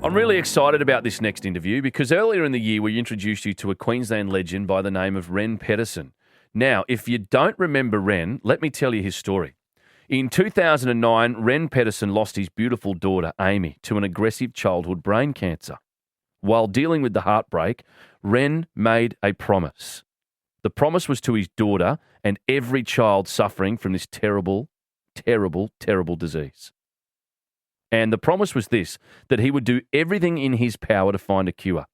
I'm really excited about this next interview because earlier in the year we introduced you to a Queensland legend by the name of Ren Pedersen. Now, if you don't remember Ren, let me tell you his story. In 2009, Ren Pedersen lost his beautiful daughter, Amy, to an aggressive childhood brain cancer. While dealing with the heartbreak, Ren made a promise. The promise was to his daughter and every child suffering from this terrible, terrible, terrible disease. And the promise was this, that he would do everything in his power to find a cure.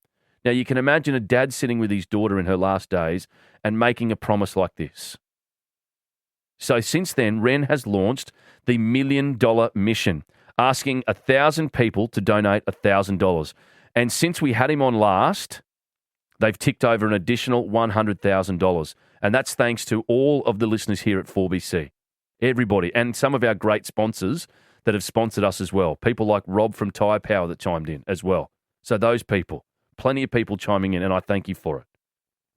Now, you can imagine a dad sitting with his daughter in her last days and making a promise like this. So since then, Ren has launched the $1 Million Mission, asking 1,000 people to donate $1,000. And since we had him on last, they've ticked over an additional $100,000. And that's thanks to all of the listeners here at 4BC. Everybody. And some of our great sponsors that have sponsored us as well. People like Rob from Tyre Power that chimed in as well. So those people, plenty of people chiming in, and I thank you for it.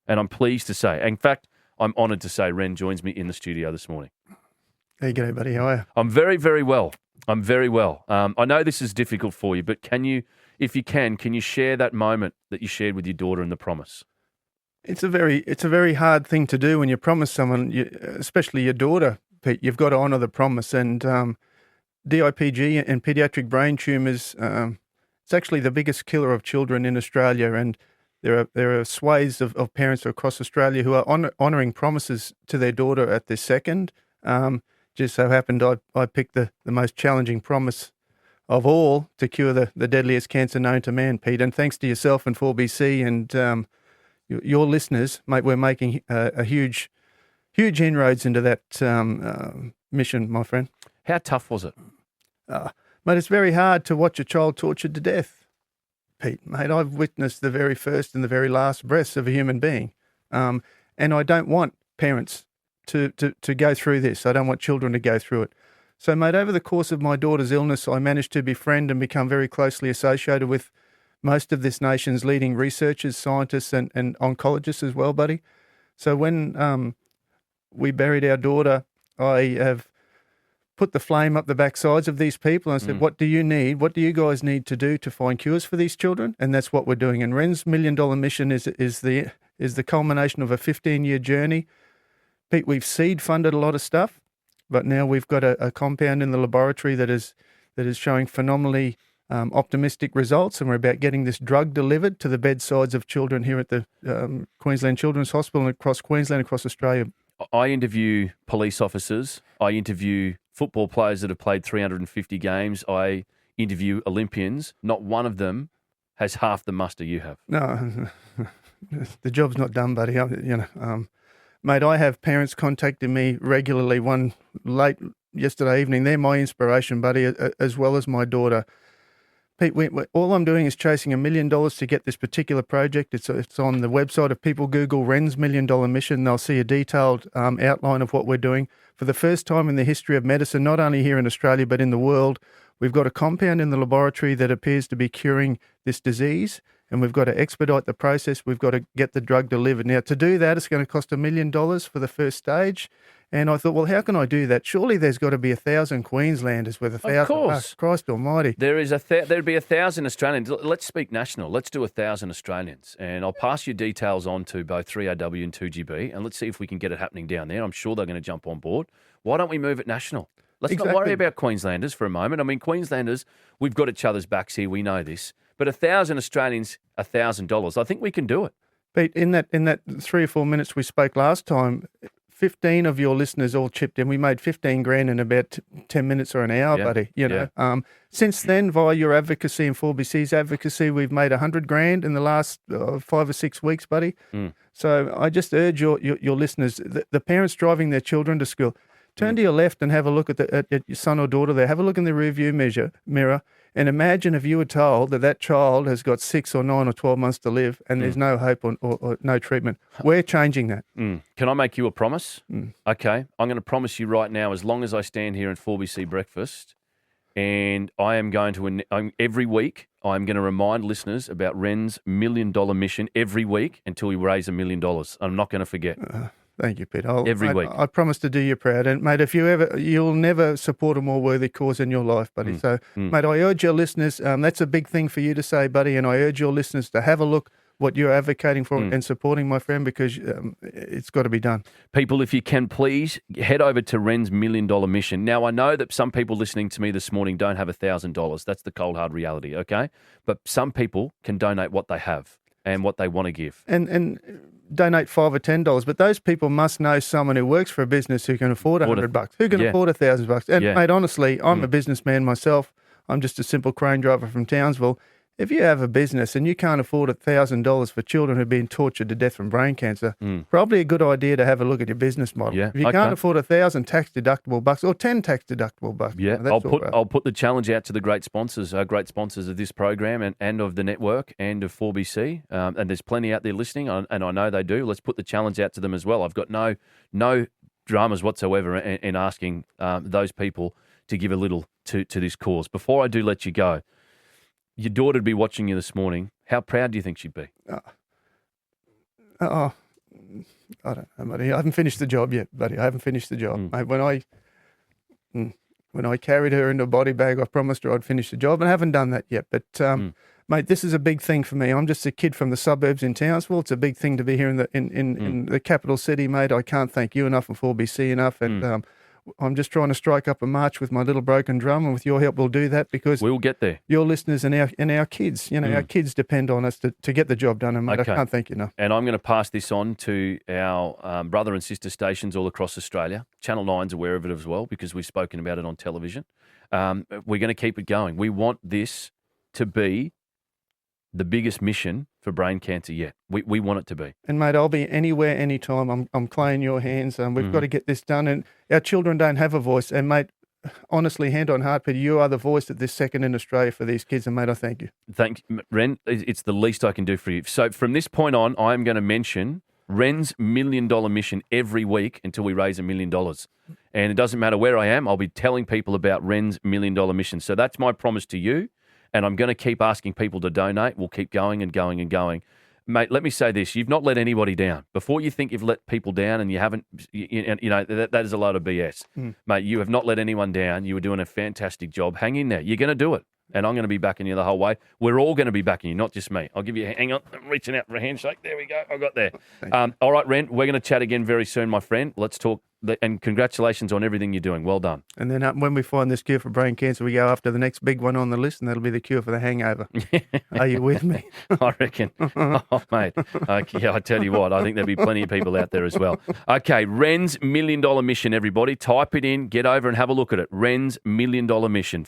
And I'm pleased to say, in fact, I'm honoured to say Ren joins me in the studio this morning. There you go, buddy. How are you? I'm very, very well. I'm very well. I know this is difficult for you, but can you, if you can you share that moment that you shared with your daughter and the promise? It's a very hard thing to do when you promise someone, especially your daughter, Pete. You've got to honour the promise. And DIPG and pediatric brain tumours, it's actually the biggest killer of children in Australia. And there are swathes of parents across Australia who are honouring promises to their daughter at this second. Just so happened I picked the most challenging promise of all to cure the deadliest cancer known to man, Pete. And thanks to yourself and 4BC and your listeners, mate, we're making a huge inroads into that mission, my friend. How tough was it? Mate, it's very hard to watch a child tortured to death, Pete. Mate, I've witnessed the very first and the very last breaths of a human being. And I don't want parents to go through this. I don't want children to go through it. So, mate, over the course of my daughter's illness, I managed to befriend and become very closely associated with most of this nation's leading researchers, scientists, and oncologists as well, buddy. So when we buried our daughter, I have put the flame up the backsides of these people and said, what do you need? What do you guys need to do to find cures for these children? And that's what we're doing. And Ren's $1 Million Mission is the culmination of a 15-year journey. Pete, we've seed funded a lot of stuff, but now we've got a compound in the laboratory that is showing phenomenally optimistic results, and we're about getting this drug delivered to the bedsides of children here at the Queensland Children's Hospital and across Queensland, across Australia. I interview police officers. I interview football players that have played 350 games. I interview Olympians. Not one of them has half the muster you have. No, the job's not done, buddy. Mate, I have parents contacting me regularly. One late yesterday evening. They're my inspiration, buddy, as well as my daughter. Pete, all I'm doing is chasing $1 million to get this particular project. It's on the website. If people Google Ren's $1 Million Mission, they'll see a detailed outline of what we're doing. For the first time in the history of medicine, not only here in Australia but in the world, we've got a compound in the laboratory that appears to be curing this disease, and we've got to expedite the process. We've got to get the drug delivered. Now, to do that, it's going to cost $1 million for the first stage. And I thought, well, how can I do that? Surely there's got to be 1,000 Queenslanders with 1,000. Of course. Christ almighty. There'd be 1,000 Australians. Let's speak national. Let's do 1,000 Australians. And I'll pass your details on to both 3AW and 2GB, and let's see if we can get it happening down there. I'm sure they're going to jump on board. Why don't we move it national? Let's not worry about Queenslanders for a moment. I mean, Queenslanders, we've got each other's backs here. We know this. But 1,000 Australians, $1,000. I think we can do it. Pete, in that 3 or 4 minutes we spoke last time, 15 of your listeners all chipped in. We made 15 grand in about 10 minutes or an hour, buddy. You know, since then, via your advocacy and 4BC's advocacy, we've made 100 grand in the last 5 or 6 weeks, buddy. So I just urge your listeners, the parents driving their children to school, turn to your left and have a look at your son or daughter there. Have a look in the rearview mirror. And imagine if you were told that child has got 6 or 9 or 12 months to live and there's no hope or no treatment. We're changing that. Can I make you a promise? Okay. I'm going to promise you right now, as long as I stand here in 4BC Breakfast, and I am going to, every week, I'm going to remind listeners about Ren's $1 Million Mission every week until we raise $1 million. I'm not going to forget. Thank you, Pete. Every week. I promise to do you proud. And, mate, you'll never support a more worthy cause in your life, buddy. So, mate, I urge your listeners, that's a big thing for you to say, buddy, and I urge your listeners to have a look what you're advocating for and supporting, my friend, because it's got to be done. People, if you can, please head over to Ren's $1 Million Mission. Now, I know that some people listening to me this morning don't have $1,000. That's the cold, hard reality, okay? But some people can donate what they have and what they want to give. And donate $5 or $10, but those people must know someone who works for a business who can afford $100, who can afford $1,000. And, mate, honestly, I'm a businessman myself. I'm just a simple crane driver from Townsville. If you have a business and you can't afford $1,000 for children who've been tortured to death from brain cancer, probably a good idea to have a look at your business model. Yeah, if you can't afford 1,000 tax-deductible bucks or 10 tax-deductible bucks, I'll put the challenge out to the great sponsors of this program and of the network and of 4BC. And there's plenty out there listening, and I know they do. Let's put the challenge out to them as well. I've got no dramas whatsoever in asking those people to give a little to this cause. Before I do let you go, your daughter would be watching you this morning. How proud do you think she'd be? I don't know, buddy. I haven't finished the job yet, buddy. I haven't finished the job. Mate, when I carried her in a body bag, I promised her I'd finish the job, and I haven't done that yet. But, mate, this is a big thing for me. I'm just a kid from the suburbs in Townsville. It's a big thing to be here in the capital city, mate. I can't thank you enough and 4BC enough. And I'm just trying to strike up a march with my little broken drum, and with your help, we'll do that, because we'll get there. Your listeners and our kids, our kids depend on us to get the job done, and mate, I can't thank you enough. And I'm going to pass this on to our brother and sister stations all across Australia. Channel 9's aware of it as well, because we've spoken about it on television. We're going to keep it going. We want this to be the biggest mission for brain cancer yet. We want it to be. And, mate, I'll be anywhere, anytime. I'm playing your hands. We've got to get this done. And our children don't have a voice. And, mate, honestly, hand on heart, Peter, you are the voice at this second in Australia for these kids. And, mate, I thank you. Thanks, Ren. It's the least I can do for you. So from this point on, I'm going to mention Ren's $1 Million Mission every week until we raise $1 million. And it doesn't matter where I am, I'll be telling people about Ren's $1 Million Mission. So that's my promise to you. And I'm going to keep asking people to donate. We'll keep going and going and going. Mate, let me say this. You've not let anybody down. Before you think you've let people down and you haven't, that is a load of BS. Mate, you have not let anyone down. You were doing a fantastic job. Hang in there. You're going to do it. And I'm going to be backing you the whole way. We're all going to be backing you, not just me. I'll give you hang on. I'm reaching out for a handshake. There we go. I got there. All right, Ren, we're going to chat again very soon, my friend. Let's talk. And congratulations on everything you're doing. Well done. And then when we find this cure for brain cancer, we go after the next big one on the list, and that'll be the cure for the hangover. Are you with me? I reckon. Oh, mate. Okay, I tell you what, I think there'll be plenty of people out there as well. Okay, Ren's $1 Million Mission, everybody. Type it in, get over and have a look at it. Ren's $1 Million Mission.